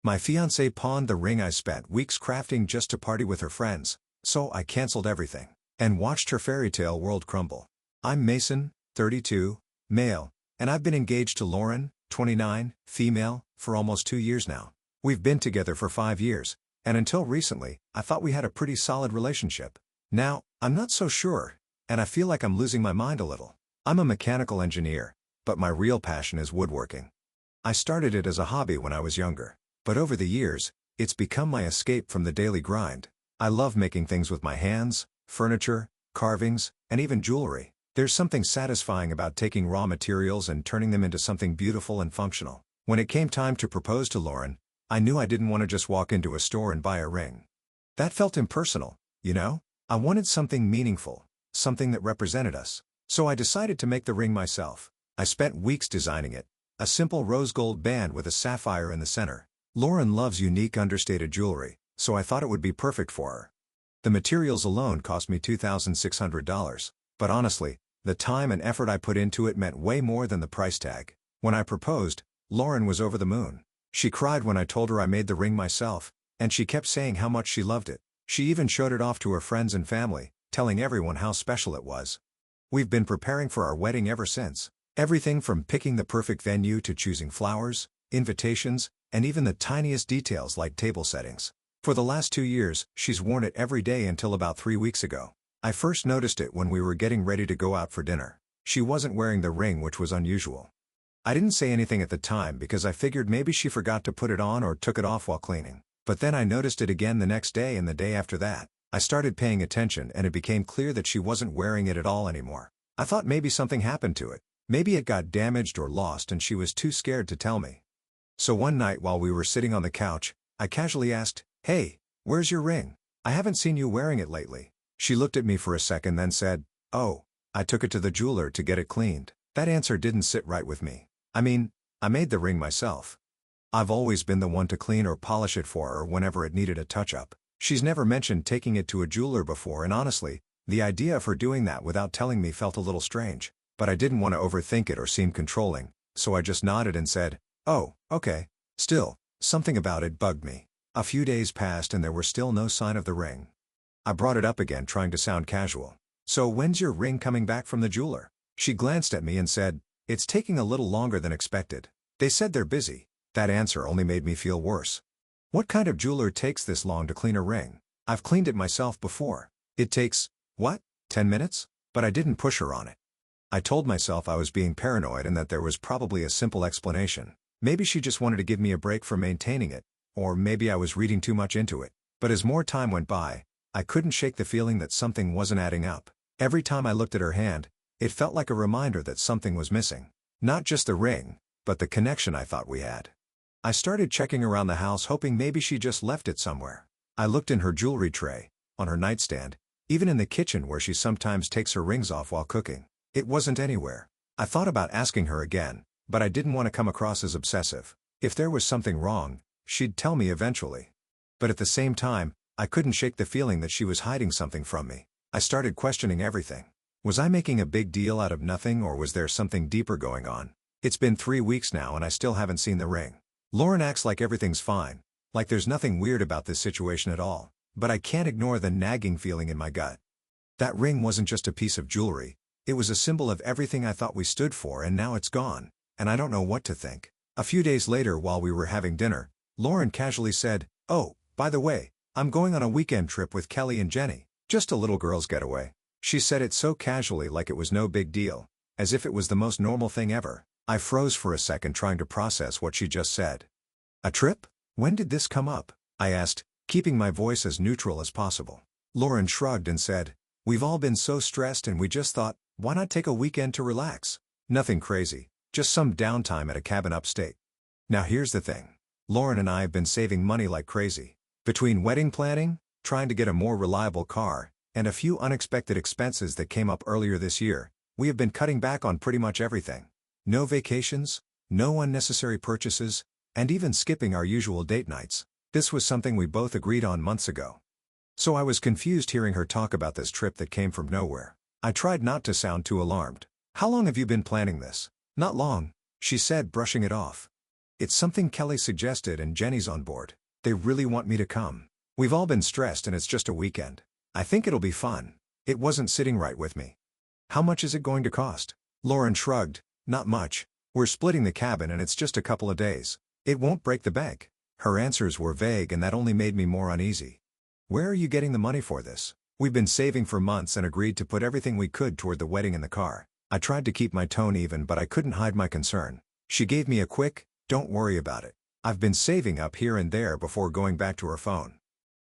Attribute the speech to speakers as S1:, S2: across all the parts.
S1: My fiancée pawned the ring I spent weeks crafting just to party with her friends, so I canceled everything and watched her fairy tale world crumble. I'm Mason, 32, male, and I've been engaged to Lauren, 29, female, for almost 2 years now. We've been together for 5 years, and until recently, I thought we had a pretty solid relationship. Now, I'm not so sure, and I feel like I'm losing my mind a little. I'm a mechanical engineer, but my real passion is woodworking. I started it as a hobby when I was younger, but over the years, it's become my escape from the daily grind. I love making things with my hands, furniture, carvings, and even jewelry. There's something satisfying about taking raw materials and turning them into something beautiful and functional. When it came time to propose to Lauren, I knew I didn't want to just walk into a store and buy a ring. That felt impersonal, you know? I wanted something meaningful, something that represented us. So I decided to make the ring myself. I spent weeks designing it, a simple rose gold band with a sapphire in the center. Lauren loves unique understated jewelry, so I thought it would be perfect for her. The materials alone cost me $2,600, but honestly, the time and effort I put into it meant way more than the price tag. When I proposed, Lauren was over the moon. She cried when I told her I made the ring myself, and she kept saying how much she loved it. She even showed it off to her friends and family, telling everyone how special it was. We've been preparing for our wedding ever since. Everything from picking the perfect venue to choosing flowers, invitations, and even the tiniest details like table settings. For the last 2 years, she's worn it every day until about 3 weeks ago. I first noticed it when we were getting ready to go out for dinner. She wasn't wearing the ring, which was unusual. I didn't say anything at the time because I figured maybe she forgot to put it on or took it off while cleaning. But then I noticed it again the next day and the day after that. I started paying attention and it became clear that she wasn't wearing it at all anymore. I thought maybe something happened to it. Maybe it got damaged or lost and she was too scared to tell me. So one night while we were sitting on the couch, I casually asked, "Hey, where's your ring? I haven't seen you wearing it lately." She looked at me for a second then said, "Oh, I took it to the jeweler to get it cleaned." That answer didn't sit right with me. I mean, I made the ring myself. I've always been the one to clean or polish it for her whenever it needed a touch-up. She's never mentioned taking it to a jeweler before, and honestly, the idea of her doing that without telling me felt a little strange. But I didn't want to overthink it or seem controlling, so I just nodded and said, "Oh, okay." Still, something about it bugged me. A few days passed and there were still no sign of the ring. I brought it up again, trying to sound casual. "So when's your ring coming back from the jeweler?" She glanced at me and said, "It's taking a little longer than expected. They said they're busy." That answer only made me feel worse. What kind of jeweler takes this long to clean a ring? I've cleaned it myself before. It takes, what, 10 minutes? But I didn't push her on it. I told myself I was being paranoid and that there was probably a simple explanation. Maybe she just wanted to give me a break from maintaining it, or maybe I was reading too much into it. But as more time went by, I couldn't shake the feeling that something wasn't adding up. Every time I looked at her hand, it felt like a reminder that something was missing. Not just the ring, but the connection I thought we had. I started checking around the house hoping maybe she just left it somewhere. I looked in her jewelry tray, on her nightstand, even in the kitchen where she sometimes takes her rings off while cooking. It wasn't anywhere. I thought about asking her again, but I didn't want to come across as obsessive. If there was something wrong, she'd tell me eventually. But at the same time, I couldn't shake the feeling that she was hiding something from me. I started questioning everything. Was I making a big deal out of nothing, or was there something deeper going on? It's been 3 weeks now and I still haven't seen the ring. Lauren acts like everything's fine, like there's nothing weird about this situation at all, but I can't ignore the nagging feeling in my gut. That ring wasn't just a piece of jewelry, it was a symbol of everything I thought we stood for, and now it's gone, and I don't know what to think. A few days later while we were having dinner, Lauren casually said, "Oh, by the way, I'm going on a weekend trip with Kelly and Jenny, just a little girl's getaway." She said it so casually, like it was no big deal, as if it was the most normal thing ever. I froze for a second trying to process what she just said. "A trip? When did this come up?" I asked, keeping my voice as neutral as possible. Lauren shrugged and said, "We've all been so stressed and we just thought, why not take a weekend to relax? Nothing crazy, just some downtime at a cabin upstate." Now here's the thing. Lauren and I have been saving money like crazy. Between wedding planning, trying to get a more reliable car, and a few unexpected expenses that came up earlier this year, we have been cutting back on pretty much everything. No vacations, no unnecessary purchases, and even skipping our usual date nights. This was something we both agreed on months ago. So I was confused hearing her talk about this trip that came from nowhere. I tried not to sound too alarmed. "How long have you been planning this?" "Not long," she said, brushing it off. It's something Kelly suggested and Jenny's on board. They really want me to come. We've all been stressed and it's just a weekend. I think it'll be fun. It wasn't sitting right with me. How much is it going to cost? Lauren shrugged. Not much. We're splitting the cabin and it's just a couple of days. It won't break the bank. Her answers were vague and that only made me more uneasy. Where are you getting the money for this? We've been saving for months and agreed to put everything we could toward the wedding in the car. I tried to keep my tone even but I couldn't hide my concern. She gave me a quick, "Don't worry about it. I've been saving up here and there," before going back to her phone.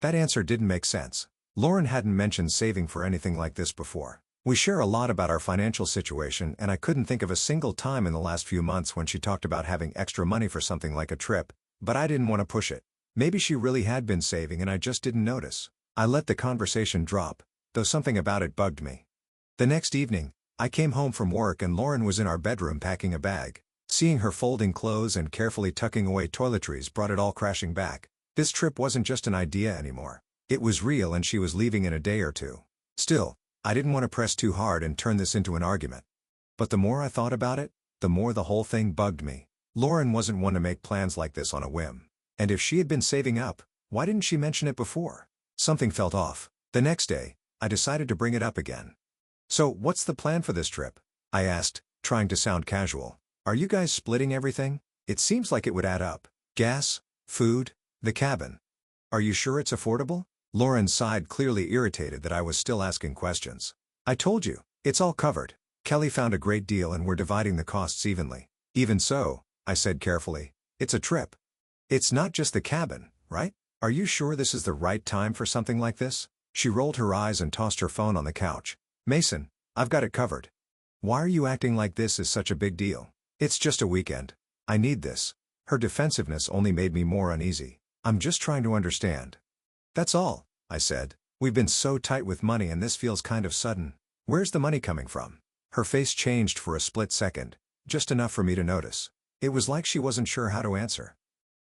S1: That answer didn't make sense. Lauren hadn't mentioned saving for anything like this before. We share a lot about our financial situation and I couldn't think of a single time in the last few months when she talked about having extra money for something like a trip, but I didn't want to push it. Maybe she really had been saving and I just didn't notice. I let the conversation drop, though something about it bugged me. The next evening, I came home from work and Lauren was in our bedroom packing a bag. Seeing her folding clothes and carefully tucking away toiletries brought it all crashing back. This trip wasn't just an idea anymore. It was real and she was leaving in a day or two. Still, I didn't want to press too hard and turn this into an argument. But the more I thought about it, the more the whole thing bugged me. Lauren wasn't one to make plans like this on a whim. And if she had been saving up, why didn't she mention it before? Something felt off. The next day, I decided to bring it up again. "So, what's the plan for this trip?" I asked, trying to sound casual. "Are you guys splitting everything? It seems like it would add up. Gas, food, the cabin. Are you sure it's affordable?" Lauren sighed, clearly irritated that I was still asking questions. "I told you, it's all covered. Kelly found a great deal and we're dividing the costs evenly." "Even so," I said carefully, "it's a trip. It's not just the cabin, right? Are you sure this is the right time for something like this?" She rolled her eyes and tossed her phone on the couch. "Mason, I've got it covered. Why are you acting like this is such a big deal? It's just a weekend. I need this." Her defensiveness only made me more uneasy. "I'm just trying to understand." "That's all," I said. "We've been so tight with money and this feels kind of sudden. Where's the money coming from?" Her face changed for a split second, just enough for me to notice. It was like she wasn't sure how to answer.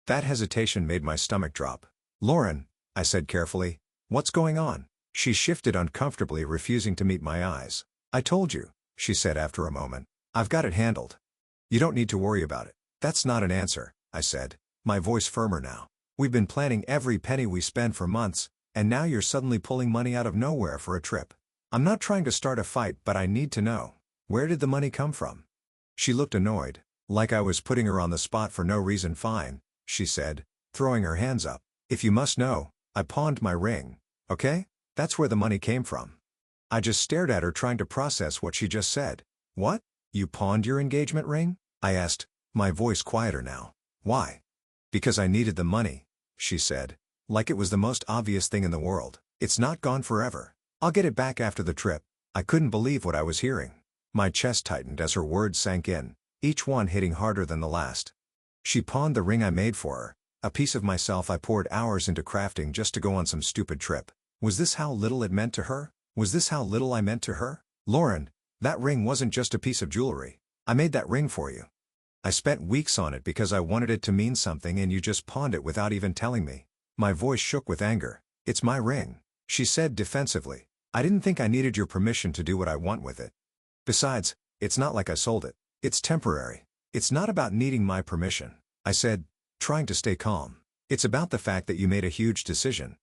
S1: That hesitation made my stomach drop. "Lauren," I said carefully, "what's going on?" She shifted uncomfortably, refusing to meet my eyes. "I told you," she said after a moment. "I've got it handled. You don't need to worry about it." "That's not an answer," I said, my voice firmer now. "We've been planning every penny we spend for months, and now you're suddenly pulling money out of nowhere for a trip. I'm not trying to start a fight, but I need to know. Where did the money come from?" She looked annoyed, like I was putting her on the spot for no reason. "Fine," she said, throwing her hands up. "If you must know, I pawned my ring, okay? That's where the money came from." I just stared at her, trying to process what she just said. "What? You pawned your engagement ring?" I asked, my voice quieter now. "Why?" "Because I needed the money," she said, like it was the most obvious thing in the world. "It's not gone forever. I'll get it back after the trip." I couldn't believe what I was hearing. My chest tightened as her words sank in, each one hitting harder than the last. She pawned the ring I made for her, a piece of myself I poured hours into crafting just to go on some stupid trip. Was this how little it meant to her? Was this how little I meant to her? "Lauren, that ring wasn't just a piece of jewelry. I made that ring for you. I spent weeks on it because I wanted it to mean something and you just pawned it without even telling me." My voice shook with anger. "It's my ring," she said defensively. "I didn't think I needed your permission to do what I want with it. Besides, it's not like I sold it. It's temporary. It's not about needing my permission," I said, trying to stay calm. "It's about the fact that you made a huge decision.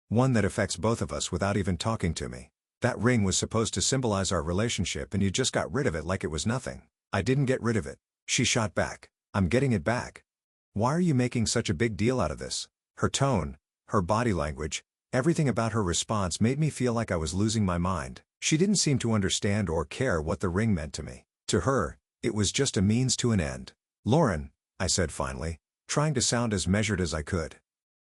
S1: One that affects both of us without even talking to me. That ring was supposed to symbolize our relationship and you just got rid of it like it was nothing." "I didn't get rid of it," she shot back. "I'm getting it back." "Why are you making such a big deal out of this?" Her tone, her body language, everything about her response made me feel like I was losing my mind. She didn't seem to understand or care what the ring meant to me. To her, it was just a means to an end. "Lauren," I said finally, trying to sound as measured as I could,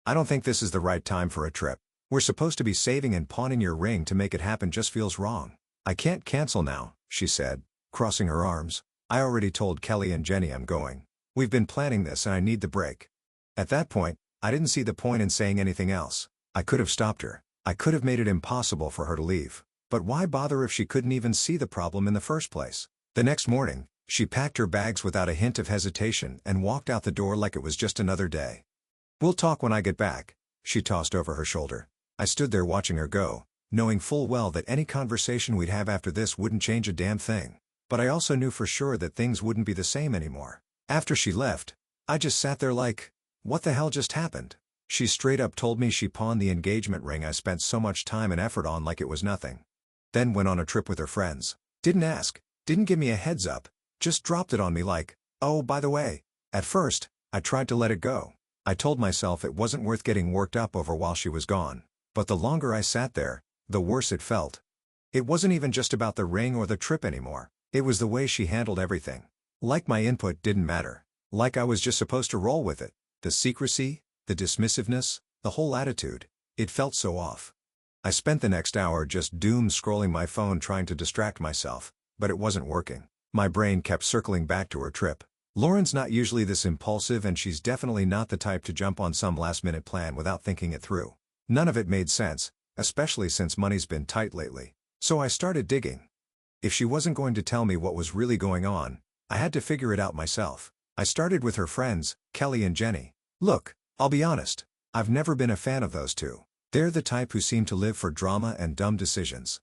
S1: "I don't think this is the right time for a trip. We're supposed to be saving, and pawning your ring to make it happen just feels wrong." "I can't cancel now," she said, crossing her arms. "I already told Kelly and Jenny I'm going. We've been planning this and I need the break." At that point, I didn't see the point in saying anything else. I could have stopped her. I could have made it impossible for her to leave. But why bother if she couldn't even see the problem in the first place? The next morning, she packed her bags without a hint of hesitation and walked out the door like it was just another day. "We'll talk when I get back," she tossed over her shoulder. I stood there watching her go, knowing full well that any conversation we'd have after this wouldn't change a damn thing. But I also knew for sure that things wouldn't be the same anymore. After she left, I just sat there like, what the hell just happened? She straight up told me she pawned the engagement ring I spent so much time and effort on like it was nothing. Then went on a trip with her friends. Didn't ask, didn't give me a heads up, just dropped it on me like, oh by the way. At first, I tried to let it go. I told myself it wasn't worth getting worked up over while she was gone. But the longer I sat there, the worse it felt. It wasn't even just about the ring or the trip anymore. It was the way she handled everything. Like my input didn't matter. Like I was just supposed to roll with it. The secrecy, the dismissiveness, the whole attitude. It felt so off. I spent the next hour just doom scrolling my phone trying to distract myself, but it wasn't working. My brain kept circling back to her trip. Lauren's not usually this impulsive, and she's definitely not the type to jump on some last-minute plan without thinking it through. None of it made sense, especially since money's been tight lately. So I started digging. If she wasn't going to tell me what was really going on, I had to figure it out myself. I started with her friends, Kelly and Jenny. Look, I'll be honest, I've never been a fan of those two. They're the type who seem to live for drama and dumb decisions.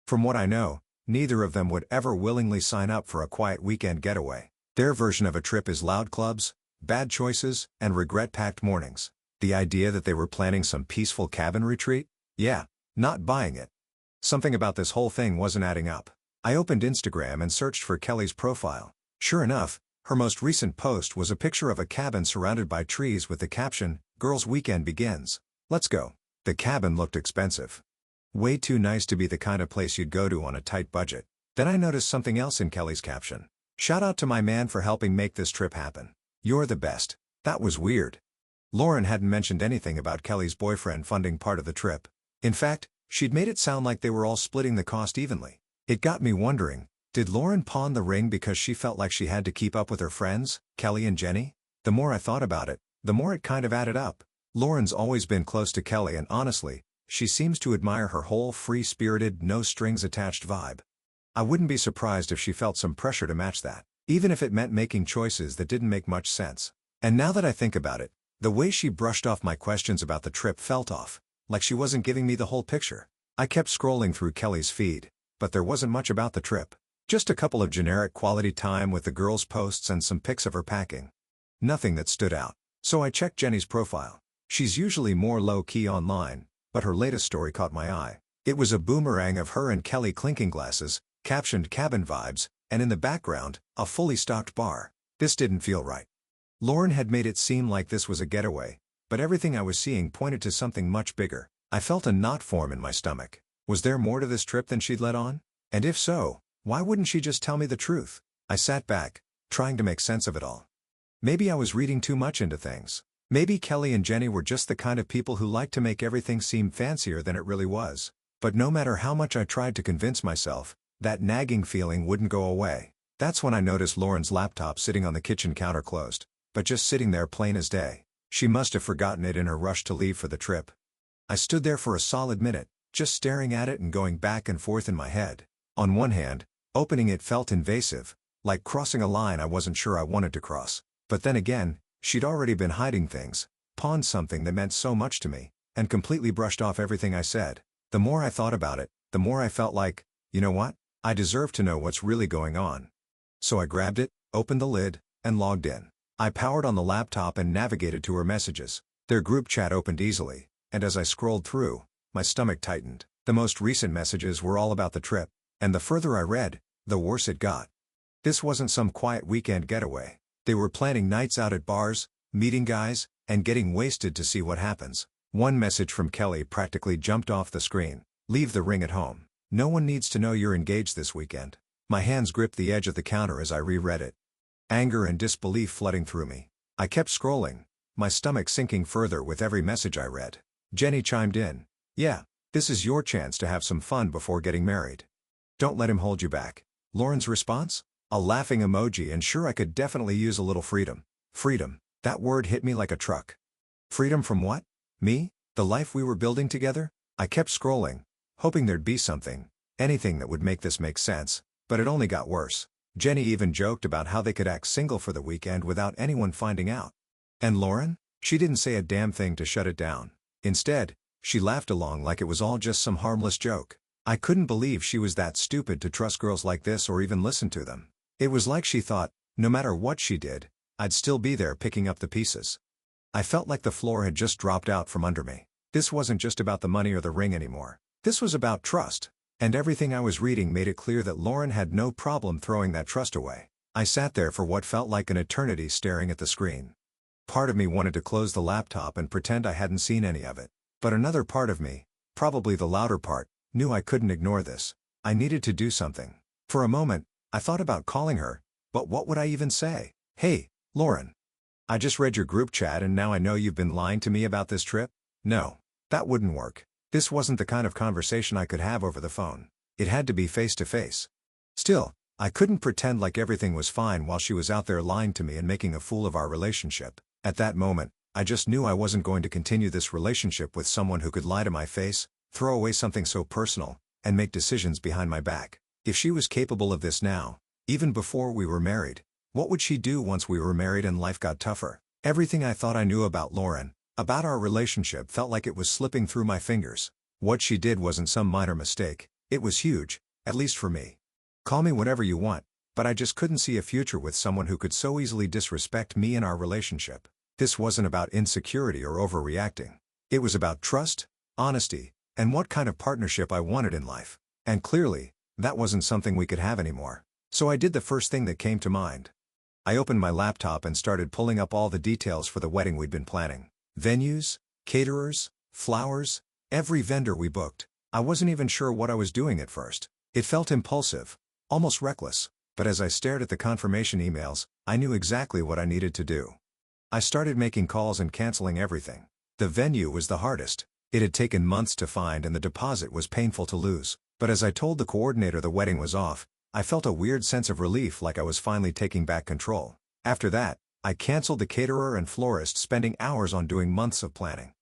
S1: From what I know, neither of them would ever willingly sign up for a quiet weekend getaway. Their version of a trip is loud clubs, bad choices, and regret-packed mornings. The idea that they were planning some peaceful cabin retreat? Yeah, not buying it. Something about this whole thing wasn't adding up. I opened Instagram and searched for Kelly's profile. Sure enough, her most recent post was a picture of a cabin surrounded by trees with the caption, "Girls' Weekend Begins. Let's go." The cabin looked expensive. Way too nice to be the kind of place you'd go to on a tight budget. Then I noticed something else in Kelly's caption. "Shout out to my man for helping make this trip happen. You're the best." That was weird. Lauren hadn't mentioned anything about Kelly's boyfriend funding part of the trip. In fact, she'd made it sound like they were all splitting the cost evenly. It got me wondering, did Lauren pawn the ring because she felt like she had to keep up with her friends, Kelly and Jenny? The more I thought about it, the more it kind of added up. Lauren's always been close to Kelly, and honestly, she seems to admire her whole free-spirited, no-strings-attached vibe. I wouldn't be surprised if she felt some pressure to match that, even if it meant making choices that didn't make much sense. And now that I think about it, the way she brushed off my questions about the trip felt off, like she wasn't giving me the whole picture. I kept scrolling through Kelly's feed, but there wasn't much about the trip. Just a couple of generic quality time with the girls' posts and some pics of her packing. Nothing that stood out. So I checked Jenny's profile. She's usually more low-key online, but her latest story caught my eye. It was a boomerang of her and Kelly clinking glasses, captioned "Cabin Vibes," and in the background, a fully stocked bar. This didn't feel right. Lauren had made it seem like this was a getaway, but everything I was seeing pointed to something much bigger. I felt a knot form in my stomach. Was there more to this trip than she'd let on? And if so, why wouldn't she just tell me the truth? I sat back, trying to make sense of it all. Maybe I was reading too much into things. Maybe Kelly and Jenny were just the kind of people who like to make everything seem fancier than it really was. But no matter how much I tried to convince myself, that nagging feeling wouldn't go away. That's when I noticed Lauren's laptop sitting on the kitchen counter closed, but just sitting there plain as day. She must have forgotten it in her rush to leave for the trip. I stood there for a solid minute, just staring at it and going back and forth in my head. On one hand, opening it felt invasive, like crossing a line I wasn't sure I wanted to cross. But then again, she'd already been hiding things, pawned something that meant so much to me, and completely brushed off everything I said. The more I thought about it, the more I felt like, you know what? I deserve to know what's really going on. So I grabbed it, opened the lid, and logged in. I powered on the laptop and navigated to her messages. Their group chat opened easily, and as I scrolled through, my stomach tightened. The most recent messages were all about the trip, and the further I read, the worse it got. This wasn't some quiet weekend getaway. They were planning nights out at bars, meeting guys, and getting wasted to see what happens. One message from Kelly practically jumped off the screen. "Leave the ring at home. No one needs to know you're engaged this weekend." My hands gripped the edge of the counter as I reread it. Anger and disbelief flooding through me. I kept scrolling, my stomach sinking further with every message I read. Jenny chimed in. "Yeah, this is your chance to have some fun before getting married. Don't let him hold you back." Lauren's response? A laughing emoji, and sure, I could definitely use a little freedom. Freedom. That word hit me like a truck. Freedom from what? Me? The life we were building together? I kept scrolling, hoping there'd be something, anything that would make this make sense, but it only got worse. Jenny even joked about how they could act single for the weekend without anyone finding out. And Lauren? She didn't say a damn thing to shut it down. Instead, she laughed along like it was all just some harmless joke. I couldn't believe she was that stupid to trust girls like this or even listen to them. It was like she thought, no matter what she did, I'd still be there picking up the pieces. I felt like the floor had just dropped out from under me. This wasn't just about the money or the ring anymore. This was about trust. And everything I was reading made it clear that Lauren had no problem throwing that trust away. I sat there for what felt like an eternity staring at the screen. Part of me wanted to close the laptop and pretend I hadn't seen any of it. But another part of me, probably the louder part, knew I couldn't ignore this. I needed to do something. For a moment, I thought about calling her, but what would I even say? "Hey, Lauren. I just read your group chat and now I know you've been lying to me about this trip." No. That wouldn't work. This wasn't the kind of conversation I could have over the phone. It had to be face to face. Still, I couldn't pretend like everything was fine while she was out there lying to me and making a fool of our relationship. At that moment, I just knew I wasn't going to continue this relationship with someone who could lie to my face, throw away something so personal, and make decisions behind my back. If she was capable of this now, even before we were married, what would she do once we were married and life got tougher? Everything I thought I knew about Lauren, about our relationship, felt like it was slipping through my fingers. What she did wasn't some minor mistake, it was huge, at least for me. Call me whatever you want, but I just couldn't see a future with someone who could so easily disrespect me and our relationship. This wasn't about insecurity or overreacting. It was about trust, honesty, and what kind of partnership I wanted in life. And clearly, that wasn't something we could have anymore. So I did the first thing that came to mind. I opened my laptop and started pulling up all the details for the wedding we'd been planning. Venues, caterers, flowers, every vendor we booked. I wasn't even sure what I was doing at first. It felt impulsive, almost reckless, but as I stared at the confirmation emails, I knew exactly what I needed to do. I started making calls and canceling everything. The venue was the hardest. It had taken months to find and the deposit was painful to lose, but as I told the coordinator the wedding was off, I felt a weird sense of relief, like I was finally taking back control. After that, I canceled the caterer and florist, spending hours on doing months of planning.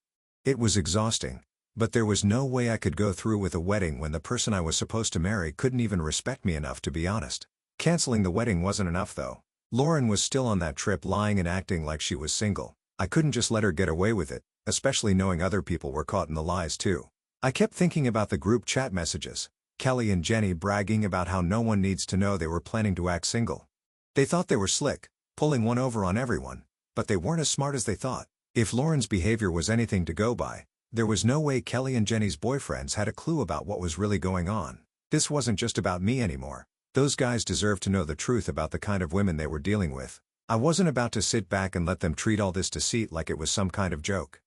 S1: It was exhausting, but there was no way I could go through with a wedding when the person I was supposed to marry couldn't even respect me enough to be honest. Canceling the wedding wasn't enough though. Lauren was still on that trip, lying and acting like she was single. I couldn't just let her get away with it, especially knowing other people were caught in the lies too. I kept thinking about the group chat messages, Kelly and Jenny bragging about how no one needs to know they were planning to act single. They thought they were slick, pulling one over on everyone, but they weren't as smart as they thought. If Lauren's behavior was anything to go by, there was no way Kelly and Jenny's boyfriends had a clue about what was really going on. This wasn't just about me anymore. Those guys deserved to know the truth about the kind of women they were dealing with. I wasn't about to sit back and let them treat all this deceit like it was some kind of joke.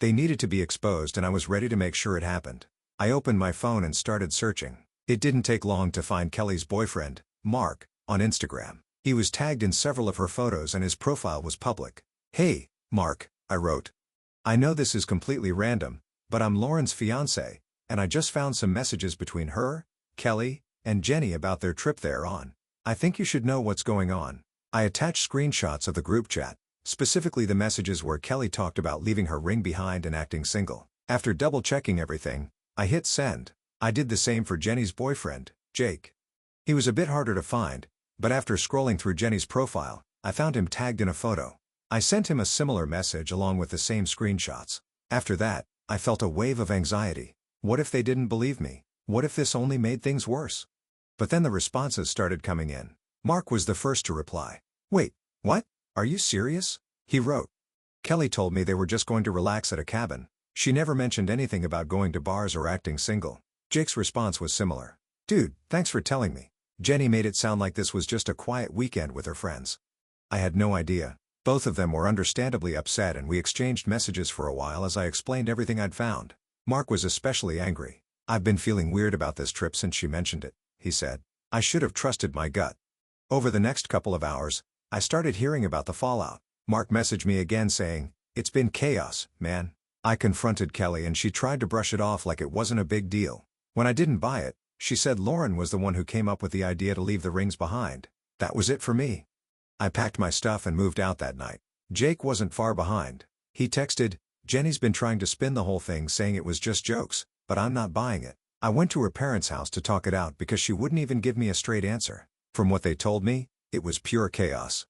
S1: They needed to be exposed and I was ready to make sure it happened. I opened my phone and started searching. It didn't take long to find Kelly's boyfriend, Mark, on Instagram. He was tagged in several of her photos and his profile was public. "Hey, Mark," I wrote. "I know this is completely random, but I'm Lauren's fiancé, and I just found some messages between her, Kelly, and Jenny about their trip there on. I think you should know what's going on." I attached screenshots of the group chat, specifically the messages where Kelly talked about leaving her ring behind and acting single. After double-checking everything, I hit send. I did the same for Jenny's boyfriend, Jake. He was a bit harder to find, but after scrolling through Jenny's profile, I found him tagged in a photo. I sent him a similar message along with the same screenshots. After that, I felt a wave of anxiety. What if they didn't believe me? What if this only made things worse? But then the responses started coming in. Mark was the first to reply. "Wait, what? Are you serious?" he wrote. "Kelly told me they were just going to relax at a cabin. She never mentioned anything about going to bars or acting single." Jake's response was similar. "Dude, thanks for telling me. Jenny made it sound like this was just a quiet weekend with her friends." I had no idea. Both of them were understandably upset and we exchanged messages for a while as I explained everything I'd found. Mark was especially angry. "I've been feeling weird about this trip since she mentioned it," he said. "I should have trusted my gut." Over the next couple of hours, I started hearing about the fallout. Mark messaged me again saying, "It's been chaos, man." I confronted Kelly and she tried to brush it off like it wasn't a big deal. When I didn't buy it, she said Lauren was the one who came up with the idea to leave the rings behind. That was it for me. I packed my stuff and moved out that night. Jake wasn't far behind. He texted, "Jenny's been trying to spin the whole thing saying it was just jokes, but I'm not buying it." I went to her parents' house to talk it out because she wouldn't even give me a straight answer. From what they told me, it was pure chaos.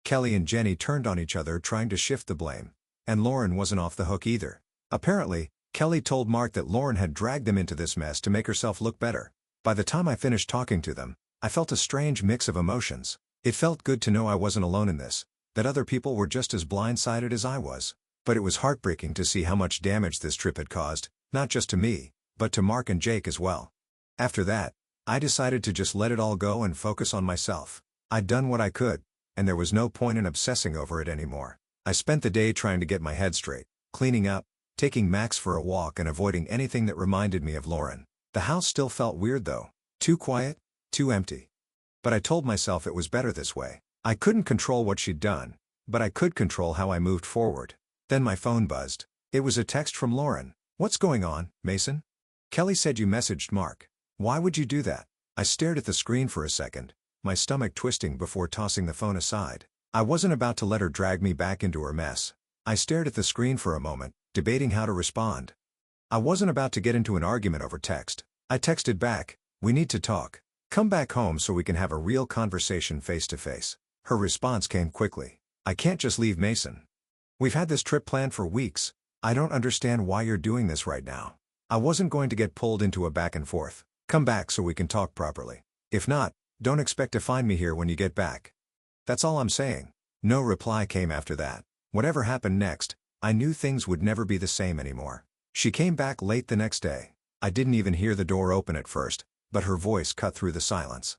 S1: Kelly and Jenny turned on each other trying to shift the blame. And Lauren wasn't off the hook either. Apparently, Kelly told Mark that Lauren had dragged them into this mess to make herself look better. By the time I finished talking to them, I felt a strange mix of emotions. It felt good to know I wasn't alone in this, that other people were just as blindsided as I was. But it was heartbreaking to see how much damage this trip had caused, not just to me, but to Mark and Jake as well. After that, I decided to just let it all go and focus on myself. I'd done what I could, and there was no point in obsessing over it anymore. I spent the day trying to get my head straight, cleaning up, taking Max for a walk and avoiding anything that reminded me of Lauren. The house still felt weird though. Too quiet, too empty. But I told myself it was better this way. I couldn't control what she'd done, but I could control how I moved forward. Then my phone buzzed. It was a text from Lauren. "What's going on, Mason? Kelly said you messaged Mark. Why would you do that?" I stared at the screen for a second, my stomach twisting before tossing the phone aside. I wasn't about to let her drag me back into her mess. I stared at the screen for a moment, debating how to respond. I wasn't about to get into an argument over text. I texted back, "We need to talk. Come back home so we can have a real conversation face to face." Her response came quickly. "I can't just leave Mason. We've had this trip planned for weeks. I don't understand why you're doing this right now." I wasn't going to get pulled into a back and forth. "Come back so we can talk properly. If not, don't expect to find me here when you get back. That's all I'm saying." No reply came after that. Whatever happened next, I knew things would never be the same anymore. She came back late the next day. I didn't even hear the door open at first, but her voice cut through the silence.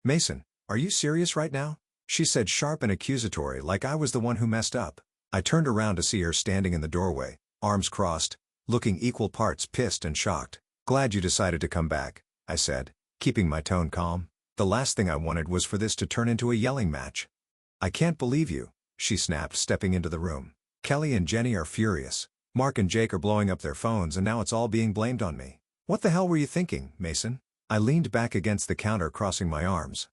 S1: "Mason, are you serious right now?" she said, sharp and accusatory, like I was the one who messed up. I turned around to see her standing in the doorway, arms crossed, looking equal parts pissed and shocked. "Glad you decided to come back," I said, keeping my tone calm. The last thing I wanted was for this to turn into a yelling match. "I can't believe you," she snapped, stepping into the room. "Kelly and Jenny are furious. Mark and Jake are blowing up their phones and now it's all being blamed on me. What the hell were you thinking, Mason?" I leaned back against the counter, crossing my arms.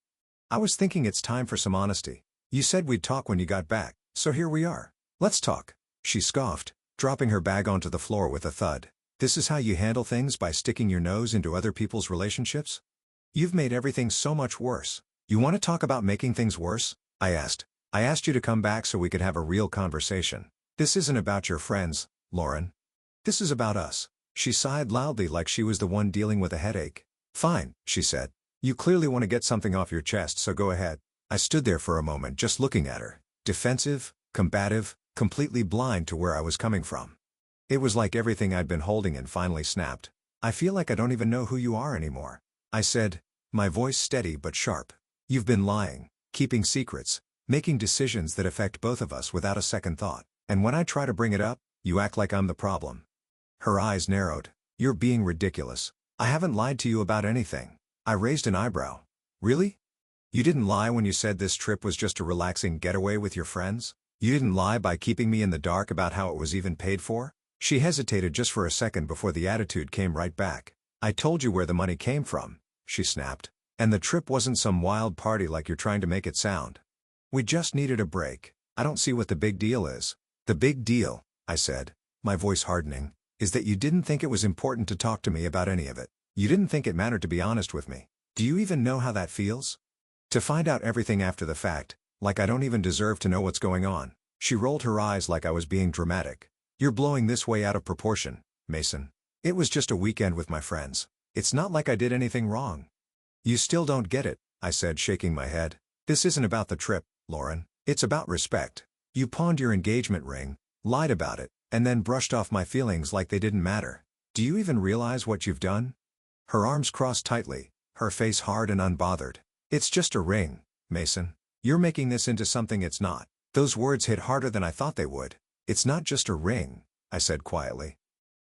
S1: "I was thinking it's time for some honesty. You said we'd talk when you got back, so here we are. Let's talk," she scoffed, dropping her bag onto the floor with a thud. "This is how you handle things, by sticking your nose into other people's relationships? You've made everything so much worse. You want to talk about making things worse?" I asked. "I asked you to come back so we could have a real conversation. This isn't about your friends, Lauren. This is about us." She sighed loudly, like she was the one dealing with a headache. "Fine," she said. "You clearly want to get something off your chest, so go ahead." I stood there for a moment just looking at her, defensive, combative, completely blind to where I was coming from. It was like everything I'd been holding in finally snapped. "I feel like I don't even know who you are anymore," I said, my voice steady but sharp. "You've been lying, keeping secrets, making decisions that affect both of us without a second thought. And when I try to bring it up, you act like I'm the problem." Her eyes narrowed. "You're being ridiculous. I haven't lied to you about anything." I raised an eyebrow. "Really? You didn't lie when you said this trip was just a relaxing getaway with your friends? You didn't lie by keeping me in the dark about how it was even paid for?" She hesitated just for a second before the attitude came right back. "I told you where the money came from," she snapped. "And the trip wasn't some wild party like you're trying to make it sound. We just needed a break. I don't see what the big deal is." "The big deal," I said, my voice hardening, "is that you didn't think it was important to talk to me about any of it. You didn't think it mattered to be honest with me. Do you even know how that feels? To find out everything after the fact, like I don't even deserve to know what's going on." She rolled her eyes like I was being dramatic. "You're blowing this way out of proportion, Mason. It was just a weekend with my friends. It's not like I did anything wrong." "You still don't get it," I said, shaking my head. "This isn't about the trip, Lauren. It's about respect. You pawned your engagement ring, lied about it, and then brushed off my feelings like they didn't matter. Do you even realize what you've done?" Her arms crossed tightly, her face hard and unbothered. "It's just a ring, Mason. You're making this into something it's not." Those words hit harder than I thought they would. "It's not just a ring," I said quietly.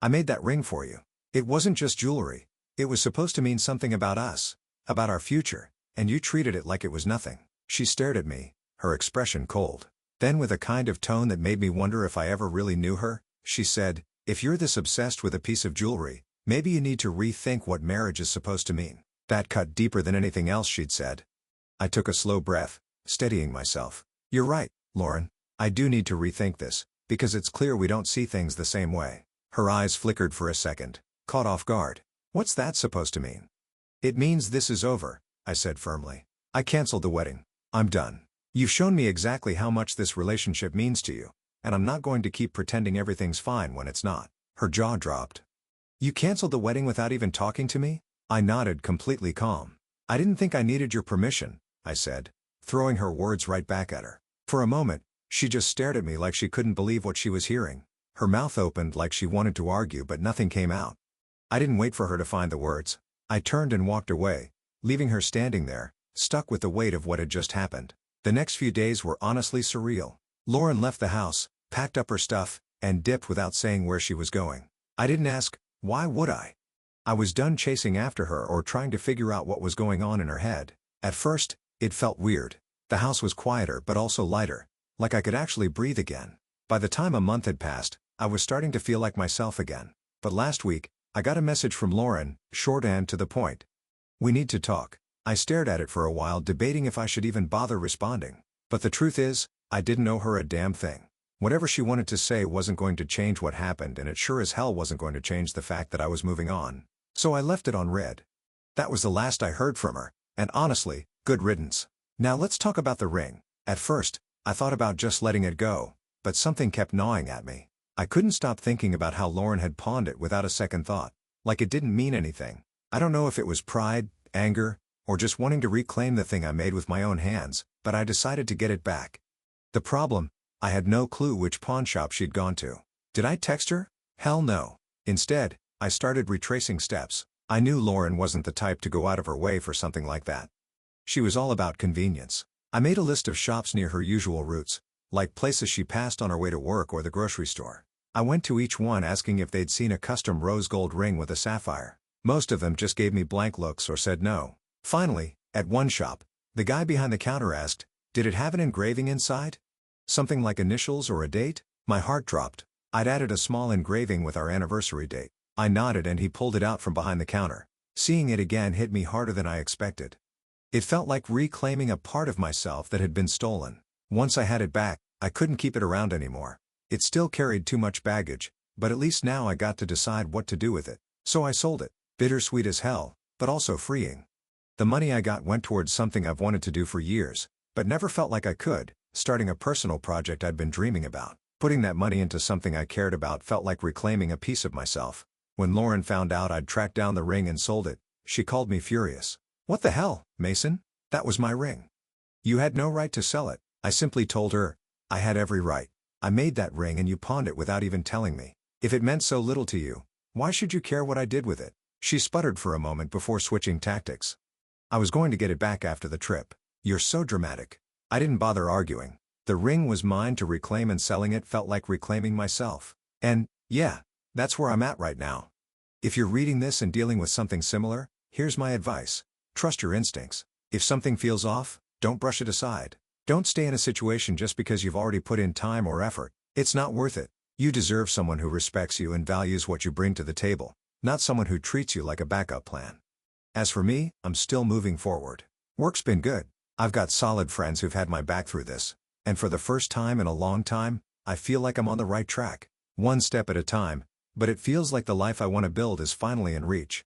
S1: "I made that ring for you. It wasn't just jewelry. It was supposed to mean something about us, about our future, and you treated it like it was nothing." She stared at me, her expression cold. Then, with a kind of tone that made me wonder if I ever really knew her, she said, "If you're this obsessed with a piece of jewelry, maybe you need to rethink what marriage is supposed to mean." That cut deeper than anything else she'd said. I took a slow breath, steadying myself. "You're right, Lauren. I do need to rethink this, because it's clear we don't see things the same way." Her eyes flickered for a second, caught off guard. "What's that supposed to mean?" "It means this is over," I said firmly. "I canceled the wedding. I'm done. You've shown me exactly how much this relationship means to you, and I'm not going to keep pretending everything's fine when it's not." Her jaw dropped. "You canceled the wedding without even talking to me?" I nodded, completely calm. "I didn't think I needed your permission," I said, throwing her words right back at her. For a moment, She just stared at me like she couldn't believe what she was hearing. Her mouth opened like she wanted to argue but nothing came out. I didn't wait for her to find the words. I turned and walked away, leaving her standing there, stuck with the weight of what had just happened. The next few days were honestly surreal. Lauren left the house, packed up her stuff, and dipped without saying where she was going. I didn't ask, why would I? I was done chasing after her or trying to figure out what was going on in her head. At first, it felt weird. The house was quieter but also lighter, like I could actually breathe again. By the time a month had passed, I was starting to feel like myself again. But last week, I got a message from Lauren, short and to the point. "We need to talk." I stared at it for a while, debating if I should even bother responding. But the truth is, I didn't owe her a damn thing. Whatever she wanted to say wasn't going to change what happened, and it sure as hell wasn't going to change the fact that I was moving on. So I left it on read. That was the last I heard from her, and honestly, good riddance. Now let's talk about the ring. At first, I thought about just letting it go, but something kept gnawing at me. I couldn't stop thinking about how Lauren had pawned it without a second thought, like it didn't mean anything. I don't know if it was pride, anger, or just wanting to reclaim the thing I made with my own hands, but I decided to get it back. The problem? I had no clue which pawn shop she'd gone to. Did I text her? Hell no. Instead, I started retracing steps. I knew Lauren wasn't the type to go out of her way for something like that. She was all about convenience. I made a list of shops near her usual routes, like places she passed on her way to work or the grocery store. I went to each one asking if they'd seen a custom rose gold ring with a sapphire. Most of them just gave me blank looks or said no. Finally, at one shop, the guy behind the counter asked, "Did it have an engraving inside? Something like initials or a date?" My heart dropped. I'd added a small engraving with our anniversary date. I nodded and he pulled it out from behind the counter. Seeing it again hit me harder than I expected. It felt like reclaiming a part of myself that had been stolen. Once I had it back, I couldn't keep it around anymore. It still carried too much baggage, but at least now I got to decide what to do with it. So I sold it. Bittersweet as hell, but also freeing. The money I got went towards something I've wanted to do for years, but never felt like I could, starting a personal project I'd been dreaming about. Putting that money into something I cared about felt like reclaiming a piece of myself. When Lauren found out I'd tracked down the ring and sold it, she called me furious. "What the hell, Mason? That was my ring. You had no right to sell it." I simply told her, "I had every right. I made that ring and you pawned it without even telling me. If it meant so little to you, why should you care what I did with it?" She sputtered for a moment before switching tactics. "I was going to get it back after the trip." "You're so dramatic." I didn't bother arguing. The ring was mine to reclaim, and selling it felt like reclaiming myself. And, yeah, that's where I'm at right now. If you're reading this and dealing with something similar, here's my advice. Trust your instincts. If something feels off, don't brush it aside. Don't stay in a situation just because you've already put in time or effort. It's not worth it. You deserve someone who respects you and values what you bring to the table, not someone who treats you like a backup plan. As for me, I'm still moving forward. Work's been good. I've got solid friends who've had my back through this. And for the first time in a long time, I feel like I'm on the right track. One step at a time, but it feels like the life I want to build is finally in reach.